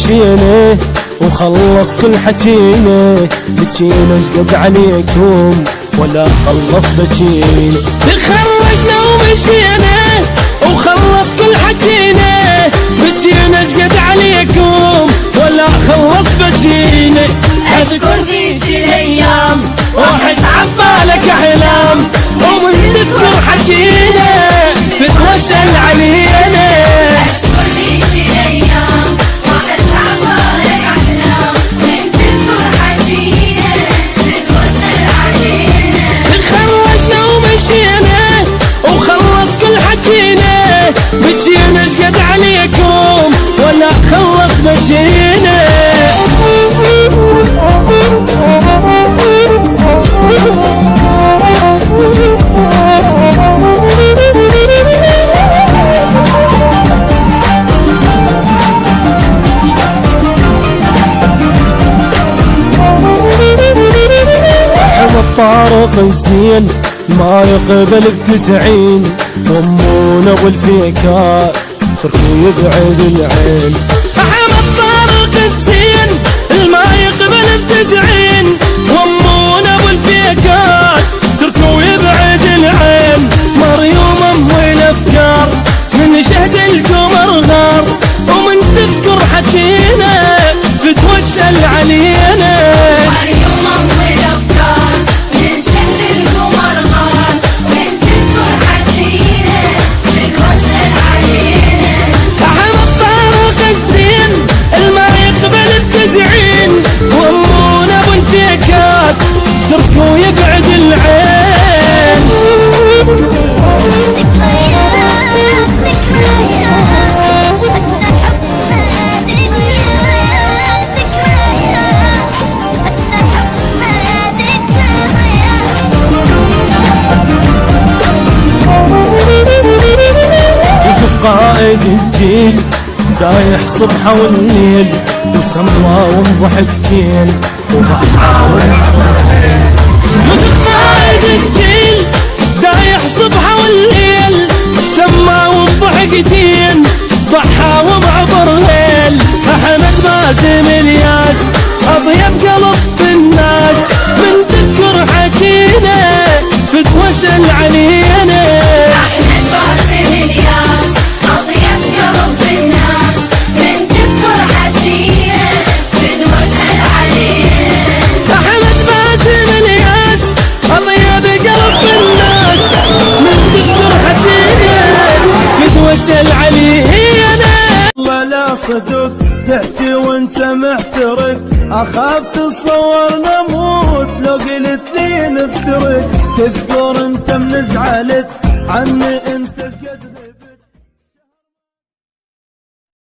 ومشينا وخلص كل حكينا، بكينا شقد عليكم ولا خلص بكينا. تخرجنا ومشينا وخلص كل حكينا، بكينا شقد عليكم ولا خلص بكينا. اذكر ذيك الايام واحس عبالك احلام، ومن تذكر حكينا بتوسل علينا. اذكر ذيك الايام واحس عبالك احلام، ومن تذكر حكينا بتوسل علينا. تخرجنا ومشينا وخلص كل حكينا، بكينا شقد عليكم ولا خلص بكينا. طارق الزين ما يقبل ب90، وامونا والفيكات تركوا يبعد العين. احمد طارق الزين ما يقبل ب90، وامونا والفيكات تركوا يبعد العين. مريوم ام الافكار من شهد القمر غار، ومن تذكر حكينا بتوسل علينا. مريوم ام الافكار من شهد القمر غار، ومن تذكر حكينا بتوسل علينا. احمد طارق الزين الما يقبل ب90، وامونا والفيكات تركوا يبعد العين. قائد الجيل دايح صبحه والليل، وسمرة وضحكتين وضحى وضحكتين. قائد الجيل دايح صبحه والليل، سما وضحكتين ضحى ومعبر ليل. احمد باسم الياس اطيب قلب الناس، من تذكر حكينا بتوسل علينا. احمد باسم الياس اطيب قلب الناس، من تذكر حكينا بتوسل علينا. احمد باسم الياس اطيب قلب الناس، من تذكر حكينا بتوسل علينا. ولا صدق تحكي وانت محترق، اخاف تتصور نموت لو قلت لي نفترق. تذكر